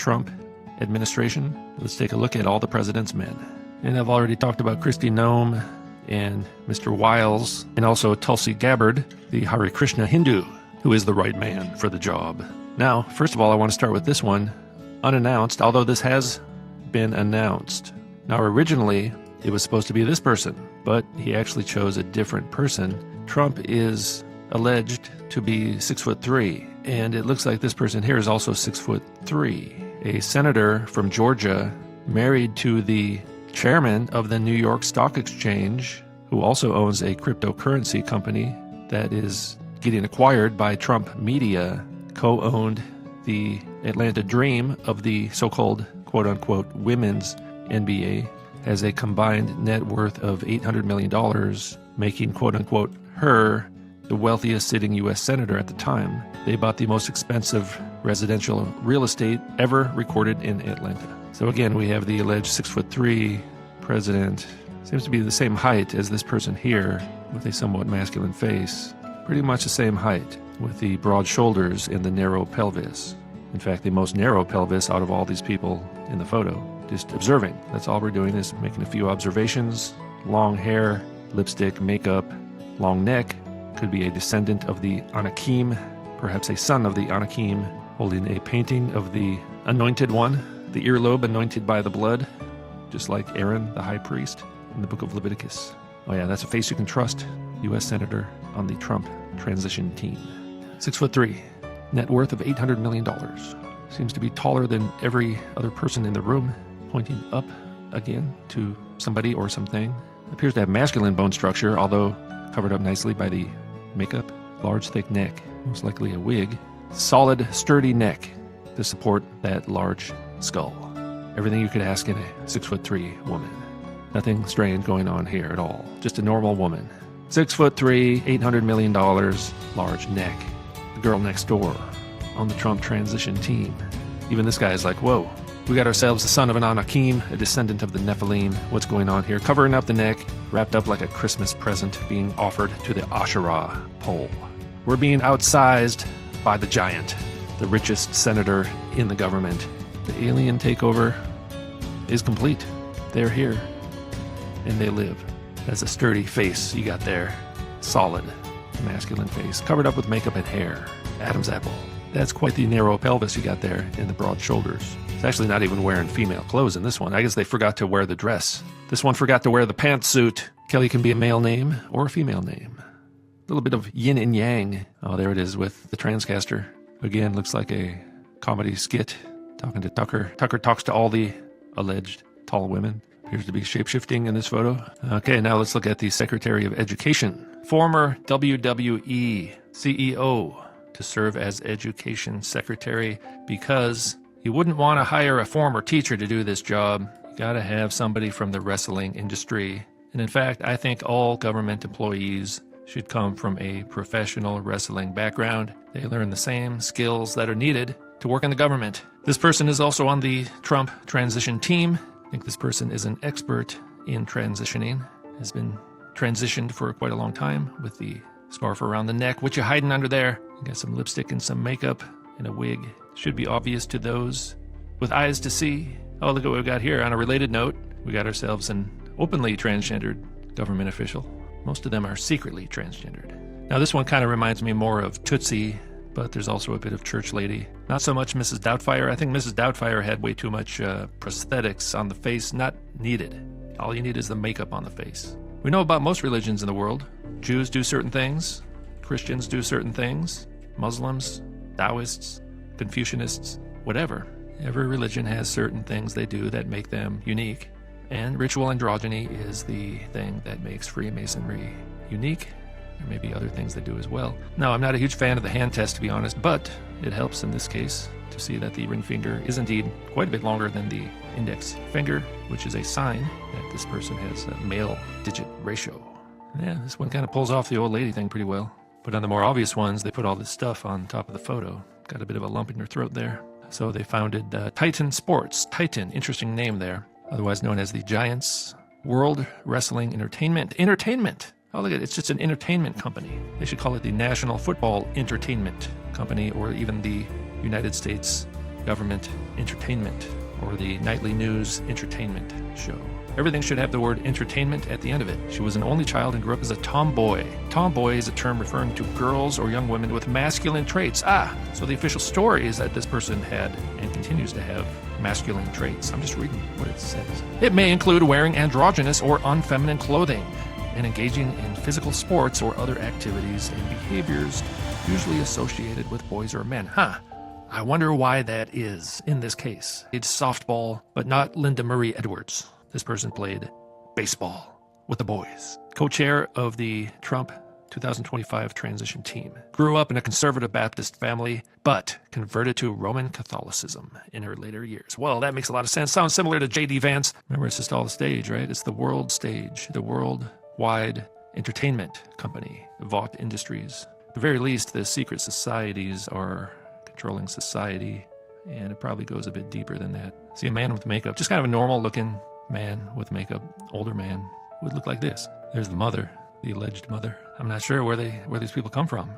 Trump administration. Let's take a look at all the president's men. And I've already talked about Kristi Noem and Mr. Wiles, and also Tulsi Gabbard, the Hare Krishna Hindu, who is the right man for the job. Now, first of all, I want to start with this one, unannounced, although this has been announced. Now, originally, it was supposed to be this person, but he actually chose a different person. Trump is alleged to be 6'3", and it looks like this person here is also 6'3". A senator from Georgia, married to the chairman of the New York Stock Exchange, who also owns a cryptocurrency company that is getting acquired by Trump Media, co-owned the Atlanta Dream of the so-called quote-unquote women's NBA, has a combined net worth of $800 million, making quote-unquote her the wealthiest sitting U.S. senator at the time. They bought the most expensive residential real estate ever recorded in Atlanta. So again, we have the alleged 6'3" president. Seems to be the same height as this person here, with a somewhat masculine face. Pretty much the same height, with the broad shoulders and the narrow pelvis. In fact, the most narrow pelvis out of all these people in the photo. Just observing. That's all we're doing, is making a few observations. Long hair, lipstick, makeup, long neck. Could be a descendant of the Anakim, perhaps a son of the Anakim, holding a painting of the Anointed One, the earlobe anointed by the blood, just like Aaron, the high priest, in the book of Leviticus. Oh yeah, that's a face you can trust. U.S. Senator on the Trump transition team. 6'3", net worth of $800 million. Seems to be taller than every other person in the room, pointing up again to somebody or something. Appears to have masculine bone structure, although covered up nicely by the makeup. Large, thick neck, most likely a wig. Solid, sturdy neck to support that large skull. Everything you could ask in a 6'3" woman. Nothing strange going on here at all. Just a normal woman. 6'3", $800 million, large neck. The girl next door on the Trump transition team. Even this guy is like, whoa, we got ourselves the son of an Anakim, a descendant of the Nephilim. What's going on here? Covering up the neck, wrapped up like a Christmas present being offered to the Asherah pole. We're being outsized by the giant, the richest senator in the government. The alien takeover is complete. They're here, and they live. That's a sturdy face you got there. Solid, masculine face, covered up with makeup and hair. Adam's apple. That's quite the narrow pelvis you got there, and the broad shoulders. It's actually not even wearing female clothes in this one. I guess they forgot to wear the dress. This one forgot to wear the pantsuit. Kelly can be a male name or a female name. A little bit of yin and yang. Oh, there it is with the transcaster. Again, looks like a comedy skit talking to Tucker. Tucker talks to all the alleged tall women. Appears to be shape-shifting in this photo. Okay, now let's look at the Secretary of Education. Former WWE CEO to serve as Education Secretary because you wouldn't want to hire a former teacher to do this job. You got to have somebody from the wrestling industry. And in fact, I think all government employees should come from a professional wrestling background. They learn the same skills that are needed to work in the government. This person is also on the Trump transition team. I think this person is an expert in transitioning, has been transitioned for quite a long time with the scarf around the neck. What you hiding under there? You got some lipstick and some makeup and a wig. Should be obvious to those with eyes to see. Oh, look at what we got here. On a related note, we got ourselves an openly transgendered government official. Most of them are secretly transgendered. Now this one kind of reminds me more of Tootsie, but there's also a bit of church lady. Not so much Mrs. Doubtfire. I think Mrs. Doubtfire had way too much prosthetics on the face, not needed. All you need is the makeup on the face. We know about most religions in the world. Jews do certain things. Christians do certain things. Muslims, Taoists, Confucianists, whatever. Every religion has certain things they do that make them unique. And ritual androgyny is the thing that makes Freemasonry unique. There may be other things they do as well. Now, I'm not a huge fan of the hand test, to be honest, but it helps in this case to see that the ring finger is indeed quite a bit longer than the index finger, which is a sign that this person has a male digit ratio. Yeah, this one kind of pulls off the old lady thing pretty well. But on the more obvious ones, they put all this stuff on top of the photo. Got a bit of a lump in her throat there. So they founded Titan Sports. Titan, interesting name there. Otherwise known as the Giants World Wrestling Entertainment. Entertainment! Oh, look at it. It's just an entertainment company. They should call it the National Football Entertainment Company, or even the United States government entertainment or the nightly news entertainment show. Everything should have the word entertainment at the end of it. She was an only child and grew up as a tomboy. Tomboy is a term referring to girls or young women with masculine traits. So the official story is that this person had and continues to have masculine traits. I'm just reading what it says. It may include wearing androgynous or unfeminine clothing and engaging in physical sports or other activities and behaviors usually associated with boys or men. I wonder why that is in this case. It's softball, but not Linda Marie Edwards. This person played baseball with the boys. Co-chair of the Trump 2025 transition team. Grew up in a conservative Baptist family, but converted to Roman Catholicism in her later years. Well, that makes a lot of sense. Sounds similar to J.D. Vance. Remember, it's just all the stage, right? It's the world stage, the worldwide entertainment company, Vought Industries. At the very least, the secret societies are controlling society, and it probably goes a bit deeper than that. See, a man with makeup, just kind of a normal-looking man with makeup, older man, would look like this. There's the mother, the alleged mother. I'm not sure where these people come from.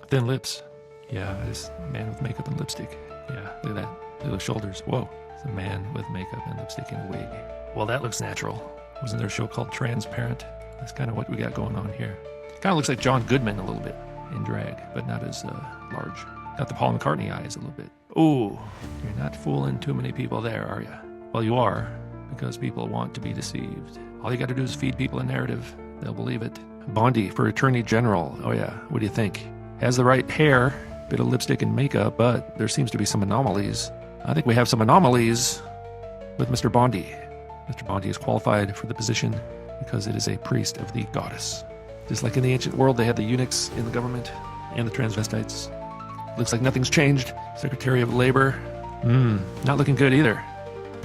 Thin lips. Yeah, this man with makeup and lipstick. Yeah, look at that. Look at those shoulders. Whoa. It's a man with makeup and lipstick and a wig. Well, that looks natural. Wasn't there a show called Transparent? That's kind of what we got going on here. Kind of looks like John Goodman a little bit in drag, but not as large. Got the Paul McCartney eyes a little bit. Ooh, you're not fooling too many people there, are you? Well, you are, because people want to be deceived. All you got to do is feed people a narrative. They'll believe it. Bondi for Attorney General. Oh yeah, what do you think? Has the right hair, bit of lipstick and makeup, but there seems to be some anomalies. I think we have some anomalies with Mr. Bondi. Mr. Bondi is qualified for the position because it is a priest of the goddess. Just like in the ancient world, they had the eunuchs in the government and the transvestites. Looks like nothing's changed. Secretary of Labor. Not looking good either.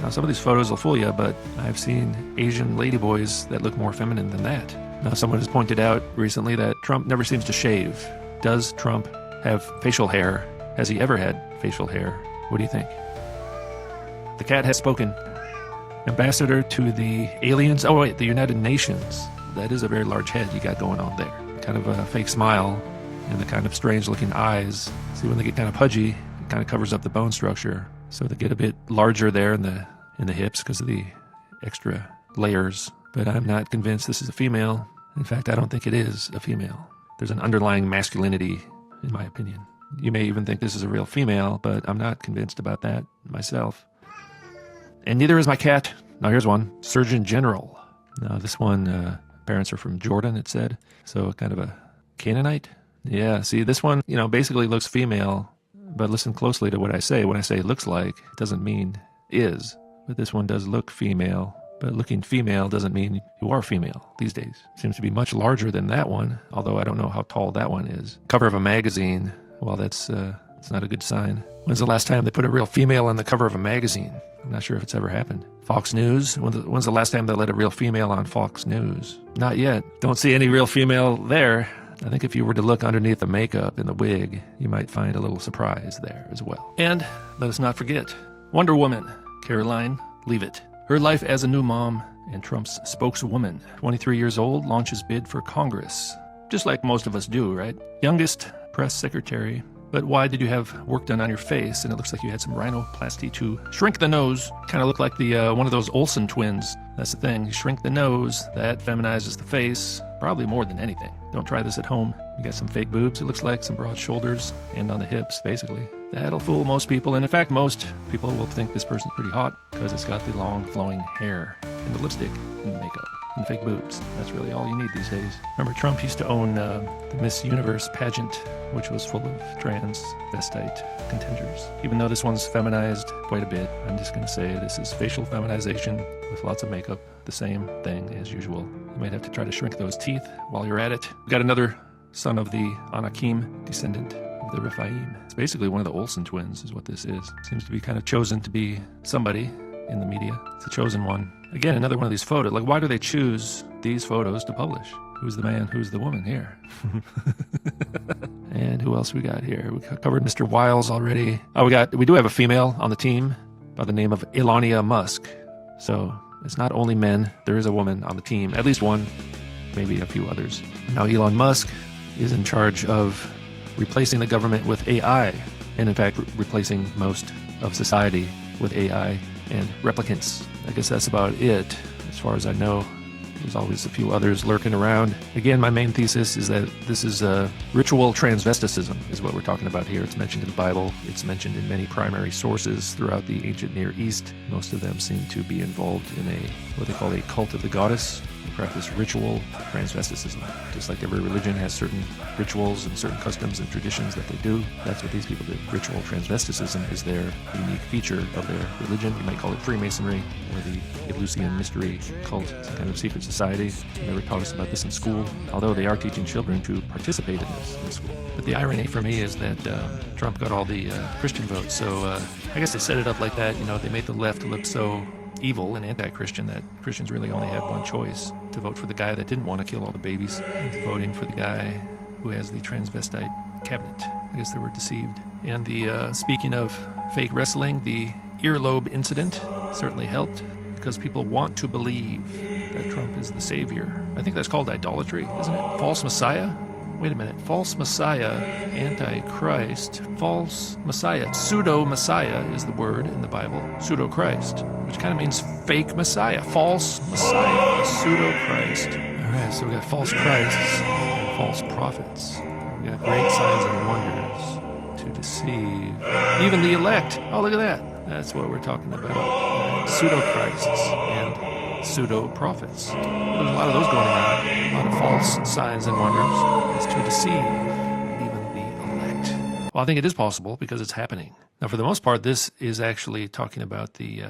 Now, some of these photos will fool you, but I've seen Asian ladyboys that look more feminine than that. Now, someone has pointed out recently that Trump never seems to shave. Does Trump have facial hair? Has he ever had facial hair? What do you think? The cat has spoken. Ambassador to the aliens. Oh, wait, the United Nations. That is a very large head you got going on there. Kind of a fake smile and the kind of strange-looking eyes. See, when they get kind of pudgy, it kind of covers up the bone structure. So they get a bit larger there in the hips because of the extra layers. But I'm not convinced this is a female. In fact, I don't think it is a female. There's an underlying masculinity, in my opinion. You may even think this is a real female, but I'm not convinced about that myself. And neither is my cat. Now here's one. Surgeon General. Now this one, parents are from Jordan, it said. So kind of a Canaanite. Yeah, see, this one, basically looks female. But listen closely to what I say. When I say looks like, it doesn't mean is. But this one does look female. But looking female doesn't mean you are female these days. Seems to be much larger than that one, although I don't know how tall that one is. Cover of a magazine. Well, that's not a good sign. When's the last time they put a real female on the cover of a magazine? I'm not sure if it's ever happened. Fox News. When's the last time they let a real female on Fox News? Not yet. Don't see any real female there. I think if you were to look underneath the makeup and the wig, you might find a little surprise there as well. And let us not forget, Wonder Woman, Caroline Leavitt. Her life as a new mom and Trump's spokeswoman. 23 years old, launches bid for Congress. Just like most of us do, right? Youngest press secretary. But why did you have work done on your face? And it looks like you had some rhinoplasty to shrink the nose. Kind of look like the one of those Olsen twins. That's the thing. You shrink the nose. That feminizes the face. Probably more than anything. Don't try this at home. You got some fake boobs, it looks like, some broad shoulders, and on the hips, basically. That'll fool most people. And in fact, most people will think this person's pretty hot because it's got the long, flowing hair and the lipstick and the makeup and fake boobs. That's really all you need these days. Remember, Trump used to own the Miss Universe pageant, which was full of transvestite contenders. Even though this one's feminized quite a bit, I'm just going to say this is facial feminization with lots of makeup. The same thing as usual. You might have to try to shrink those teeth while you're at it. We've got another son of the Anakim, descendant of the Rephaim. It's basically one of the Olsen twins is what this is. Seems to be kind of chosen to be somebody in the media. It's a chosen one. Again, another one of these photos. Like, why do they choose these photos to publish? Who's the man? Who's the woman here? And who else we got here? We covered Mr. Wiles already. Oh, we do have a female on the team by the name of Elania Musk. So it's not only men. There is a woman on the team. At least one, maybe a few others. Now Elon Musk is in charge of replacing the government with AI. And in fact, replacing most of society with AI and replicants. I guess that's about it, as far as I know. There's always a few others lurking around. Again, my main thesis is that this is ritual transvesticism is what we're talking about here. It's mentioned in the Bible. It's mentioned in many primary sources throughout the ancient Near East. Most of them seem to be involved in what they call a cult of the goddess. They practice ritual transvesticism. Just like every religion has certain rituals and certain customs and traditions that they do, that's what these people do. Ritual transvesticism is their unique feature of their religion. You might call it Freemasonry or the Eleusinian mystery cult, some kind of secret society. They never taught us about this in school, although they are teaching children to participate in this in school. But the irony for me is that Trump got all the Christian votes, so I guess they set it up like that. They made the left look so evil and anti-Christian that Christians really only had one choice: to vote for the guy that didn't want to kill all the babies, and voting for the guy who has the transvestite cabinet. I guess they were deceived. And speaking of fake wrestling, the earlobe incident certainly helped, because people want to believe that Trump is the savior. I think that's called idolatry, isn't it? False Messiah? Wait a minute. False Messiah, Antichrist, false Messiah. Pseudo-Messiah is the word in the Bible. Pseudo-Christ, which kind of means fake Messiah. False Messiah, pseudo-Christ. All right, so we got false Christs and false prophets. We got great signs and wonders to deceive even the elect. Oh, look at that. That's what we're talking about. Pseudo-Christs and pseudo-prophets. There's a lot of those going around. A lot of false signs and wonders. It's to deceive even the elect. Well, I think it is possible because it's happening. Now, for the most part, this is actually talking about the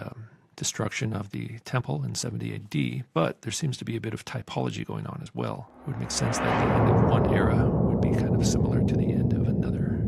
destruction of the temple in 70 AD, but there seems to be a bit of typology going on as well. It would make sense that the end of one era would be kind of similar to the end of another.